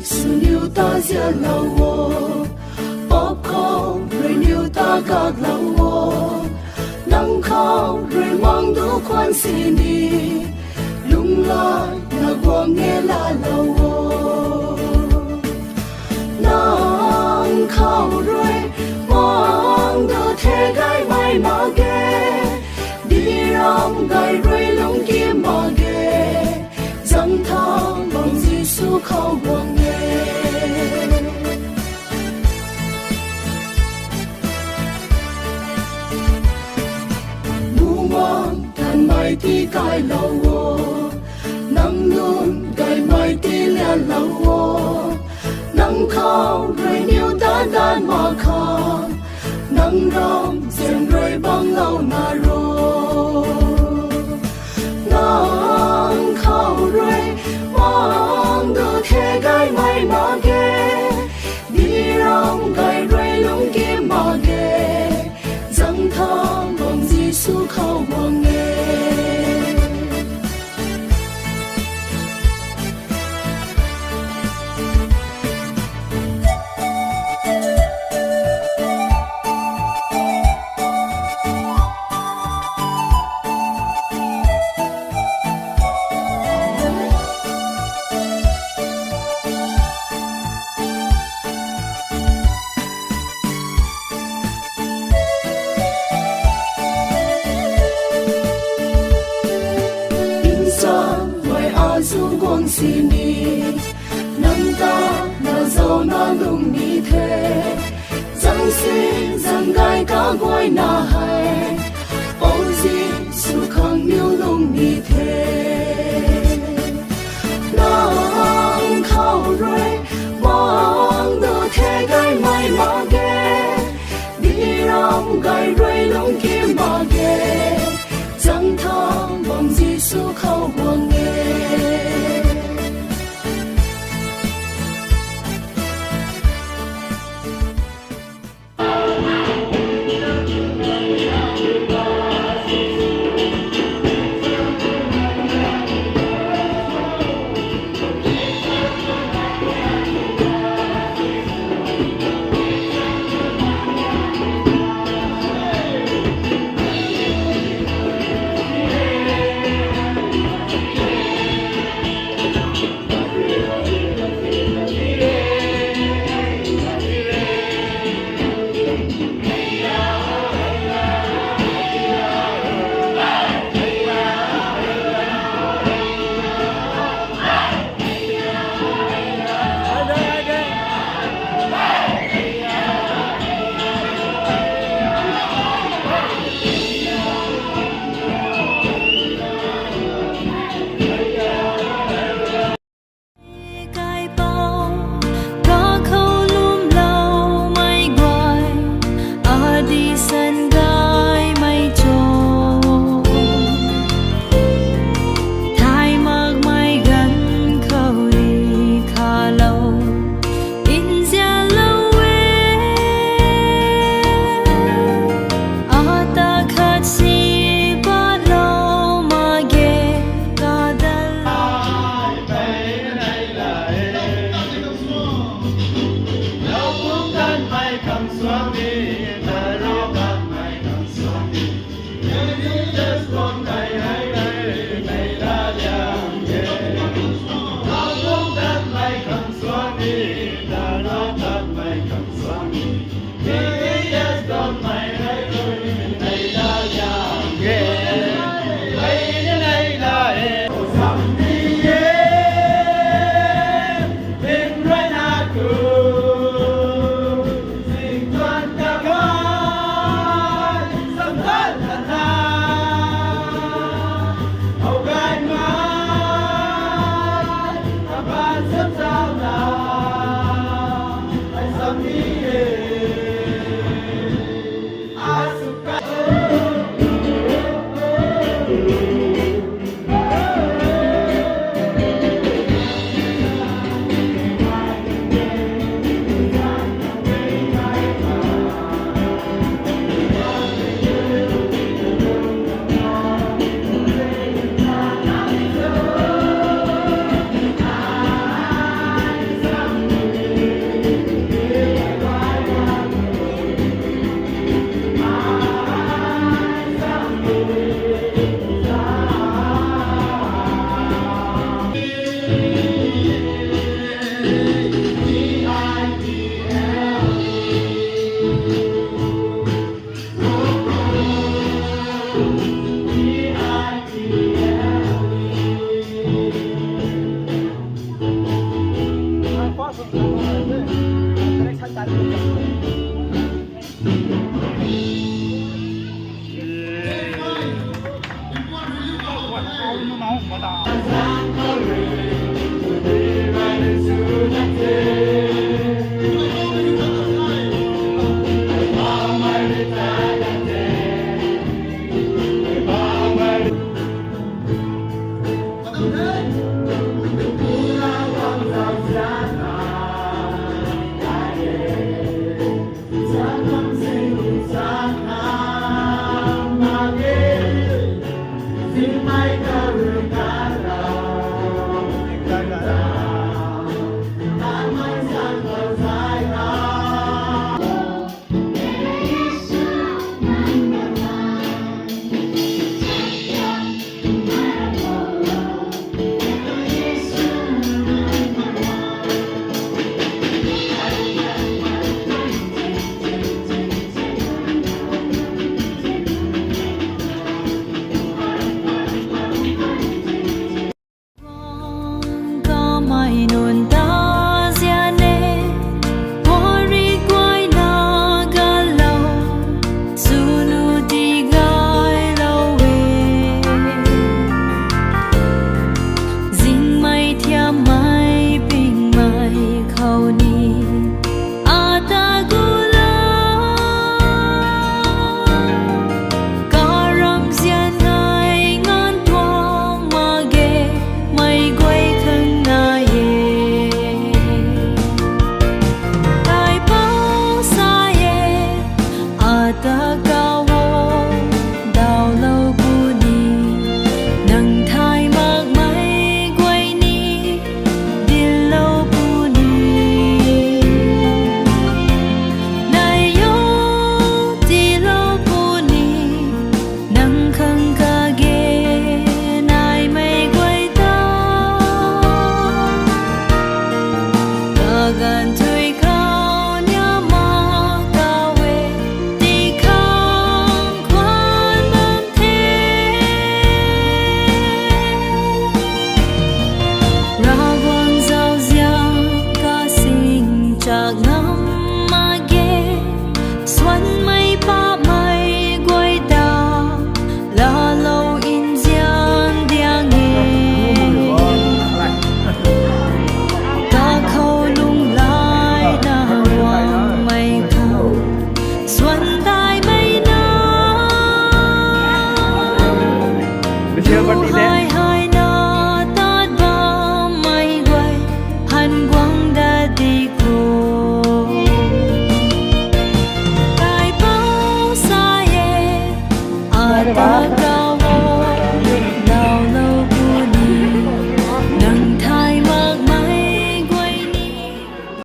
su niu ta zia lau wo pop ko rồi niu ta gak lau wo nang khao rồi mang du quan xin đi lung la na guang nghe la lau wo nang khao rồi mang du thế gai mai ma ge đi ram gai rồi lung kia ma ge dang thang bang Giêsu khao guang nghe mai ti kai lau wo nang nun kai mai ti lian lau wo nang khao rồi niu ta dan ma kha nang ram zen rồi bang lau na ro nang khao rồi mang du thế gai mai ma ge đi ram gai rồi lung kim ma ge dang thang bang Giêsu khao guang nghe quang xin đi nắng ta na dâu na lung đi thế răng xin răng gai cá quay na hay ô gì su khang miêu lung đi thế nắng khao rồi mang đồ thế gai mai ma ge đi ram gai rồi lung kim ma ge răng thang bằng Giêsu khao guang nghe Come จากน้ำมาเกสวน